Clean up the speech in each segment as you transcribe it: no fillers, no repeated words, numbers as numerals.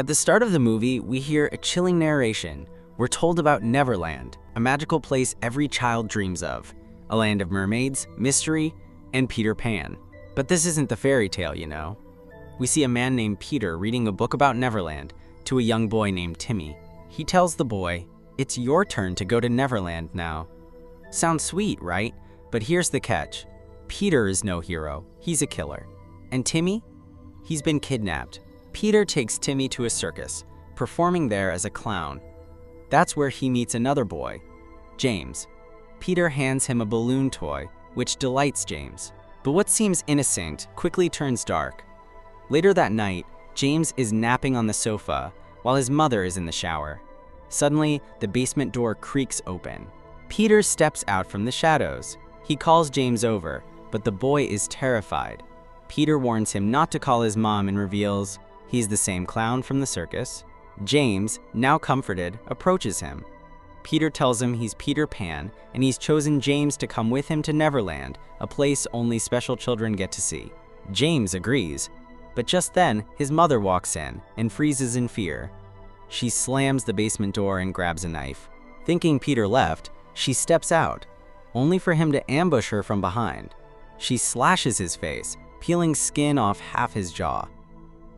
At the start of the movie, we hear a chilling narration. We're told about Neverland, a magical place every child dreams of, a land of mermaids, mystery, and Peter Pan. But this isn't the fairy tale, you know. We see a man named Peter reading a book about Neverland to a young boy named Timmy. He tells the boy, "It's your turn to go to Neverland now." Sounds sweet, right? But here's the catch. Peter is no hero, he's a killer. And Timmy? He's been kidnapped. Peter takes Timmy to a circus, performing there as a clown. That's where he meets another boy, James. Peter hands him a balloon toy, which delights James. But what seems innocent quickly turns dark. Later that night, James is napping on the sofa while his mother is in the shower. Suddenly, the basement door creaks open. Peter steps out from the shadows. He calls James over, but the boy is terrified. Peter warns him not to call his mom and reveals he's the same clown from the circus. James, now comforted, approaches him. Peter tells him he's Peter Pan and he's chosen James to come with him to Neverland, a place only special children get to see. James agrees, but just then his mother walks in and freezes in fear. She slams the basement door and grabs a knife. Thinking Peter left, she steps out, only for him to ambush her from behind. She slashes his face, peeling skin off half his jaw.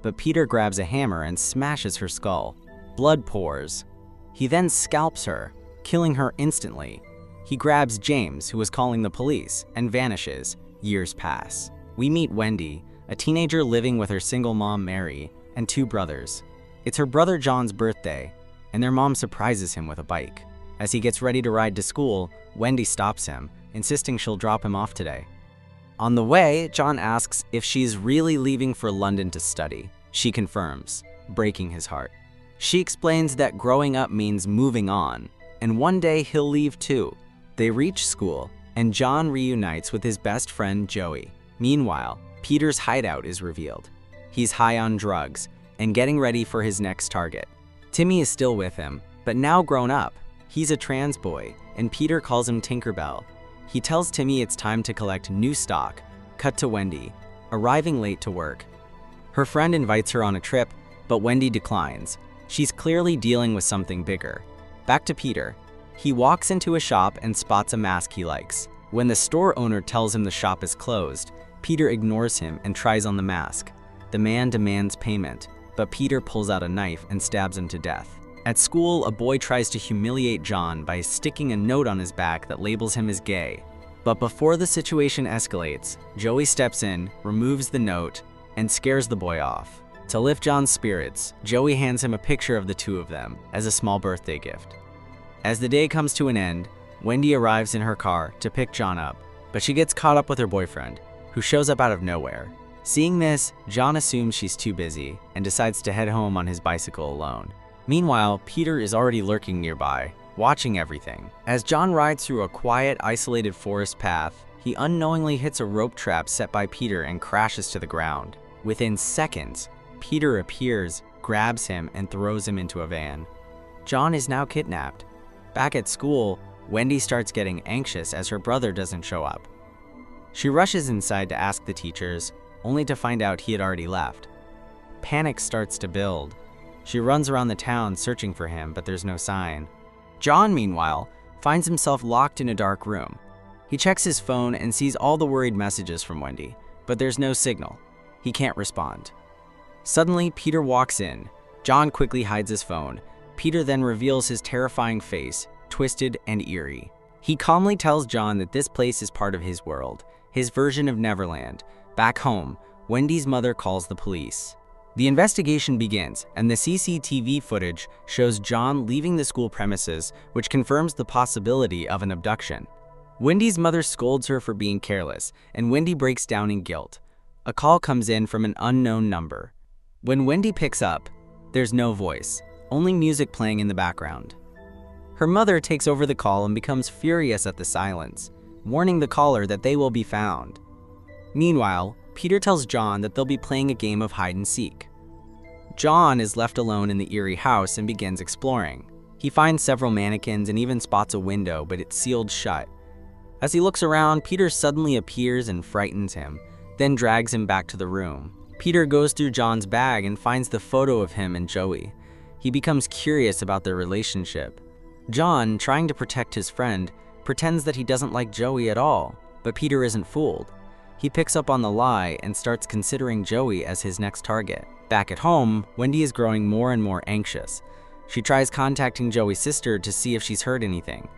But Peter grabs a hammer and smashes her skull. Blood pours. He then scalps her, killing her instantly. He grabs James, who was calling the police, and vanishes. Years pass. We meet Wendy, a teenager living with her single mom, Mary, and two brothers. It's her brother John's birthday, and their mom surprises him with a bike. As he gets ready to ride to school, Wendy stops him, insisting she'll drop him off today. On the way, John asks if she's really leaving for London to study. She confirms, breaking his heart. She explains that growing up means moving on, and one day he'll leave too. They reach school, and John reunites with his best friend Joey. Meanwhile, Peter's hideout is revealed. He's high on drugs and getting ready for his next target. Timmy is still with him, but now grown up. He's a trans boy, and Peter calls him Tinkerbell. He tells Timmy it's time to collect new stock. Cut to Wendy, arriving late to work. Her friend invites her on a trip, but Wendy declines. She's clearly dealing with something bigger. Back to Peter. He walks into a shop and spots a mask he likes. When the store owner tells him the shop is closed, Peter ignores him and tries on the mask. The man demands payment, but Peter pulls out a knife and stabs him to death. At school, a boy tries to humiliate John by sticking a note on his back that labels him as gay. But before the situation escalates, Joey steps in, removes the note, and scares the boy off. To lift John's spirits, Joey hands him a picture of the two of them as a small birthday gift. As the day comes to an end, Wendy arrives in her car to pick John up, but she gets caught up with her boyfriend, who shows up out of nowhere. Seeing this, John assumes she's too busy and decides to head home on his bicycle alone. Meanwhile, Peter is already lurking nearby, watching everything. As John rides through a quiet, isolated forest path, he unknowingly hits a rope trap set by Peter and crashes to the ground. Within seconds, Peter appears, grabs him, and throws him into a van. John is now kidnapped. Back at school, Wendy starts getting anxious as her brother doesn't show up. She rushes inside to ask the teachers, only to find out he had already left. Panic starts to build. She runs around the town searching for him, but there's no sign. John, meanwhile, finds himself locked in a dark room. He checks his phone and sees all the worried messages from Wendy, but there's no signal. He can't respond. Suddenly, Peter walks in. John quickly hides his phone. Peter then reveals his terrifying face, twisted and eerie. He calmly tells John that this place is part of his world, his version of Neverland. Back home, Wendy's mother calls the police. The investigation begins, and the CCTV footage shows John leaving the school premises, which confirms the possibility of an abduction. Wendy's mother scolds her for being careless, and Wendy breaks down in guilt. A call comes in from an unknown number. When Wendy picks up, there's no voice, only music playing in the background. Her mother takes over the call and becomes furious at the silence, warning the caller that they will be found. Meanwhile, Peter tells John that they'll be playing a game of hide and seek. John is left alone in the eerie house and begins exploring. He finds several mannequins and even spots a window, but it's sealed shut. As he looks around, Peter suddenly appears and frightens him, then drags him back to the room. Peter goes through Jon's bag and finds the photo of him and Joey. He becomes curious about their relationship. Jon, trying to protect his friend, pretends that he doesn't like Joey at all, but Peter isn't fooled. He picks up on the lie and starts considering Joey as his next target. Back at home, Wendy is growing more and more anxious. She tries contacting Joey's sister to see if she's heard anything,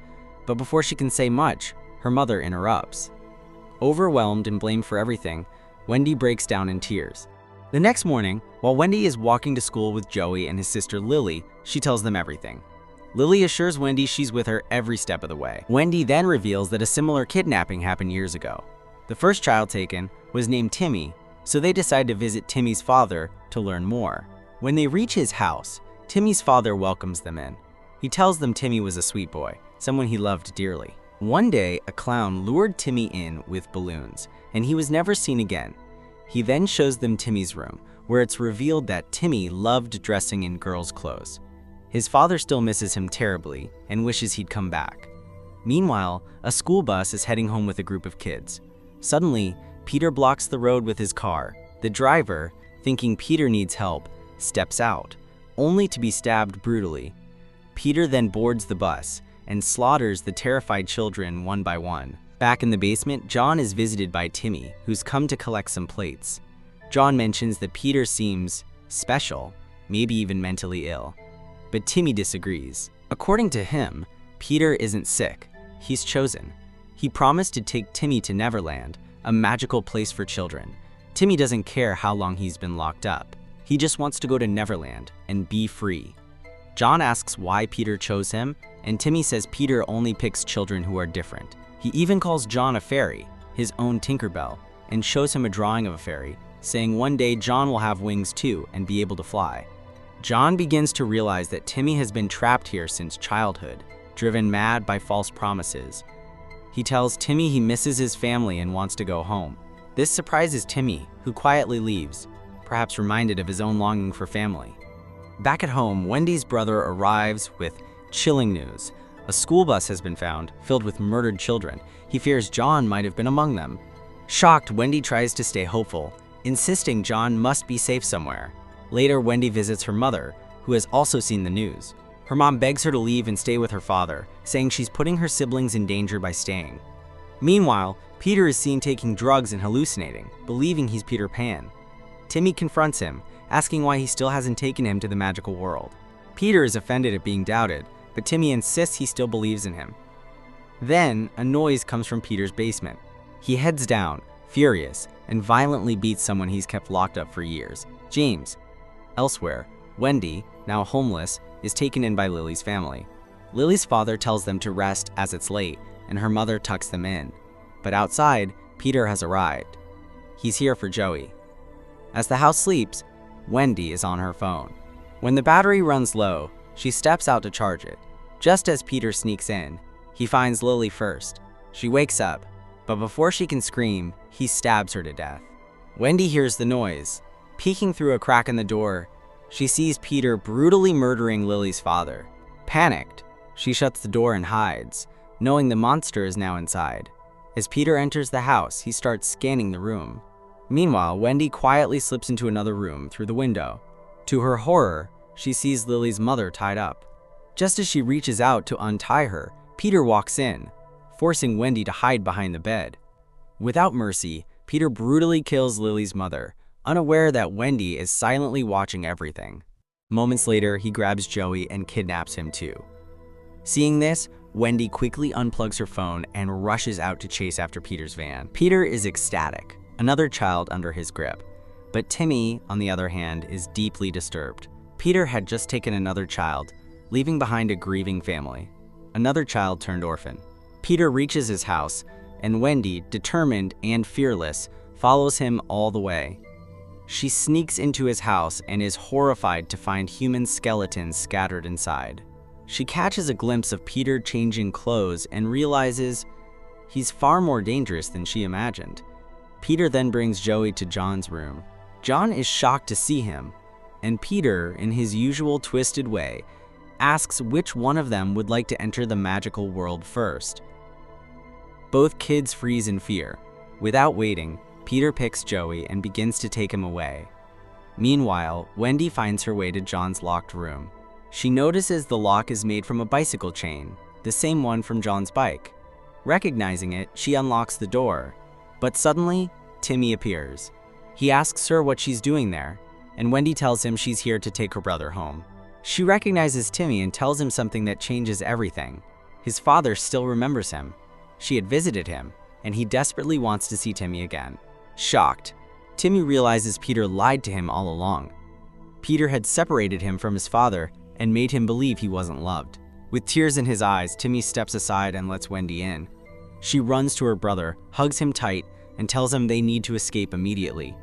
but before she can say much, her mother interrupts. Overwhelmed and blamed for everything, Wendy breaks down in tears. The next morning, while Wendy is walking to school with Joey and his sister Lily, she tells them everything. Lily assures Wendy she's with her every step of the way. Wendy then reveals that a similar kidnapping happened years ago. The first child taken was named Timmy, so they decide to visit Timmy's father to learn more. When they reach his house, Timmy's father welcomes them in. He tells them Timmy was a sweet boy, someone he loved dearly. One day, a clown lured Timmy in with balloons, and he was never seen again. He then shows them Timmy's room, where it's revealed that Timmy loved dressing in girls' clothes. His father still misses him terribly and wishes he'd come back. Meanwhile, a school bus is heading home with a group of kids. Suddenly, Peter blocks the road with his car. The driver, thinking Peter needs help, steps out, only to be stabbed brutally. Peter then boards the bus and slaughters the terrified children one by one. Back in the basement, Jon is visited by Timmy, who's come to collect some plates. Jon mentions that Peter seems special, maybe even mentally ill. But Timmy disagrees. According to him, Peter isn't sick, he's chosen. He promised to take Timmy to Neverland, a magical place for children. Timmy doesn't care how long he's been locked up. He just wants to go to Neverland and be free. Jon asks why Peter chose him, and Timmy says Peter only picks children who are different. He even calls Jon a fairy, his own Tinkerbell, and shows him a drawing of a fairy, saying one day Jon will have wings too and be able to fly. Jon begins to realize that Timmy has been trapped here since childhood, driven mad by false promises. He tells Timmy he misses his family and wants to go home. This surprises Timmy, who quietly leaves, perhaps reminded of his own longing for family. Back at home, Wendy's brother arrives with chilling news. A school bus has been found, filled with murdered children. He fears Jon might have been among them. Shocked, Wendy tries to stay hopeful, insisting Jon must be safe somewhere. Later, Wendy visits her mother, who has also seen the news. Her mom begs her to leave and stay with her father, saying she's putting her siblings in danger by staying. Meanwhile, Peter is seen taking drugs and hallucinating, believing he's Peter Pan. Timmy confronts him, asking why he still hasn't taken him to the magical world. Peter is offended at being doubted, but Timmy insists he still believes in him. Then, a noise comes from Peter's basement. He heads down, furious, and violently beats someone he's kept locked up for years, James. Elsewhere, Wendy, now homeless, is taken in by Lily's family. Lily's father tells them to rest as it's late, and her mother tucks them in. But outside, Peter has arrived. He's here for Joey. As the house sleeps, Wendy is on her phone. When the battery runs low, she steps out to charge it. Just as Peter sneaks in, he finds Lily first. She wakes up, but before she can scream, he stabs her to death. Wendy hears the noise. Peeking through a crack in the door, she sees Peter brutally murdering Lily's father. Panicked, she shuts the door and hides, knowing the monster is now inside. As Peter enters the house, he starts scanning the room. Meanwhile, Wendy quietly slips into another room through the window. To her horror, she sees Lily's mother tied up. Just as she reaches out to untie her, Peter walks in, forcing Wendy to hide behind the bed. Without mercy, Peter brutally kills Lily's mother, unaware that Wendy is silently watching everything. Moments later, he grabs Joey and kidnaps him too. Seeing this, Wendy quickly unplugs her phone and rushes out to chase after Peter's van. Peter is ecstatic, another child under his grip. But Timmy, on the other hand, is deeply disturbed. Peter had just taken another child, leaving behind a grieving family. Another child turned orphan. Peter reaches his house, and Wendy, determined and fearless, follows him all the way. She sneaks into his house and is horrified to find human skeletons scattered inside. She catches a glimpse of Peter changing clothes and realizes he's far more dangerous than she imagined. Peter then brings Joey to Jon's room. Jon is shocked to see him, and Peter, in his usual twisted way, asks which one of them would like to enter the magical world first. Both kids freeze in fear. Without waiting, Peter picks Joey and begins to take him away. Meanwhile, Wendy finds her way to Jon's locked room. She notices the lock is made from a bicycle chain, the same one from Jon's bike. Recognizing it, she unlocks the door. But suddenly, Timmy appears. He asks her what she's doing there, and Wendy tells him she's here to take her brother home. She recognizes Timmy and tells him something that changes everything. His father still remembers him. She had visited him, and he desperately wants to see Timmy again. Shocked, Timmy realizes Peter lied to him all along. Peter had separated him from his father and made him believe he wasn't loved. With tears in his eyes, Timmy steps aside and lets Wendy in. She runs to her brother, hugs him tight, and tells him they need to escape immediately.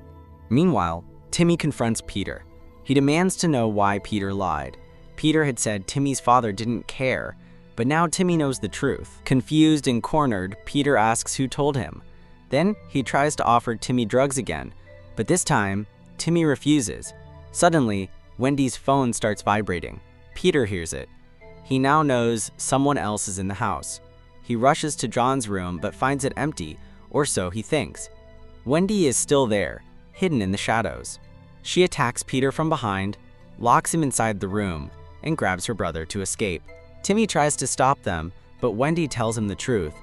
Meanwhile, Timmy confronts Peter. He demands to know why Peter lied. Peter had said Timmy's father didn't care, but now Timmy knows the truth. Confused and cornered, Peter asks who told him. Then he tries to offer Timmy drugs again, but this time, Timmy refuses. Suddenly, Wendy's phone starts vibrating. Peter hears it. He now knows someone else is in the house. He rushes to Jon's room but finds it empty, or so he thinks. Wendy is still there, hidden in the shadows. She attacks Peter from behind, locks him inside the room, and grabs her brother to escape. Timmy tries to stop them, but Wendy tells him the truth.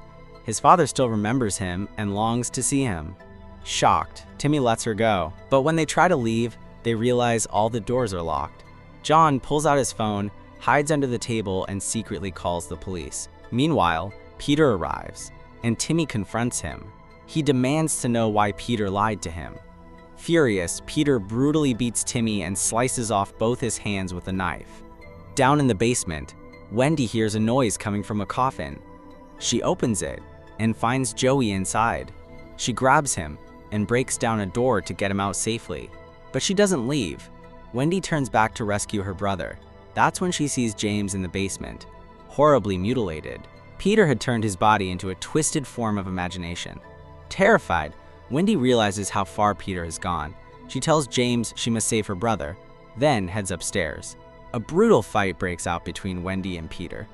His father still remembers him and longs to see him. Shocked, Timmy lets her go, but when they try to leave, they realize all the doors are locked. Jon pulls out his phone, hides under the table, and secretly calls the police. Meanwhile, Peter arrives, and Timmy confronts him. He demands to know why Peter lied to him. Furious, Peter brutally beats Timmy and slices off both his hands with a knife. Down in the basement, Wendy hears a noise coming from a coffin. She opens it and finds Joey inside. She grabs him and breaks down a door to get him out safely. But she doesn't leave. Wendy turns back to rescue her brother. That's when she sees James in the basement, horribly mutilated. Peter had turned his body into a twisted form of imagination. Terrified, Wendy realizes how far Peter has gone. She tells James she must save her brother, then heads upstairs. A brutal fight breaks out between Wendy and Peter.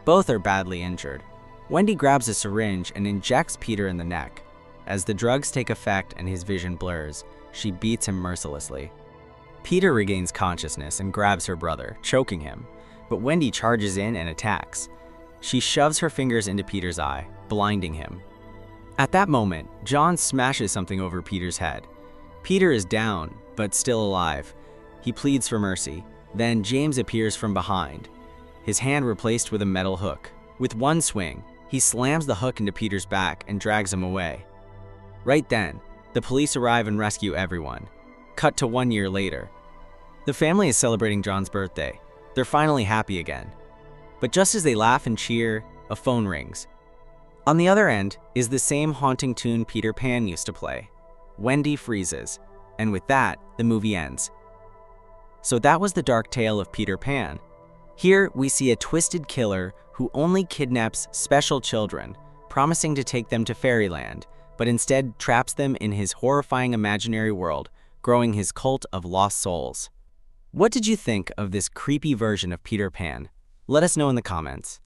Both are badly injured. Wendy grabs a syringe and injects Peter in the neck. As the drugs take effect and his vision blurs, she beats him mercilessly. Peter regains consciousness and grabs her brother, choking him, but Wendy charges in and attacks. She shoves her fingers into Peter's eye, blinding him. At that moment, Jon smashes something over Peter's head. Peter is down, but still alive. He pleads for mercy. Then James appears from behind, his hand replaced with a metal hook. With one swing, he slams the hook into Peter's back and drags him away. Right then, the police arrive and rescue everyone. Cut to 1 year later. The family is celebrating Jon's birthday. They're finally happy again. But just as they laugh and cheer, a phone rings. On the other end is the same haunting tune Peter Pan used to play. Wendy freezes, and with that, the movie ends. So that was the dark tale of Peter Pan. Here we see a twisted killer who only kidnaps special children, promising to take them to fairyland, but instead traps them in his horrifying imaginary world, growing his cult of lost souls. What did you think of this creepy version of Peter Pan? Let us know in the comments.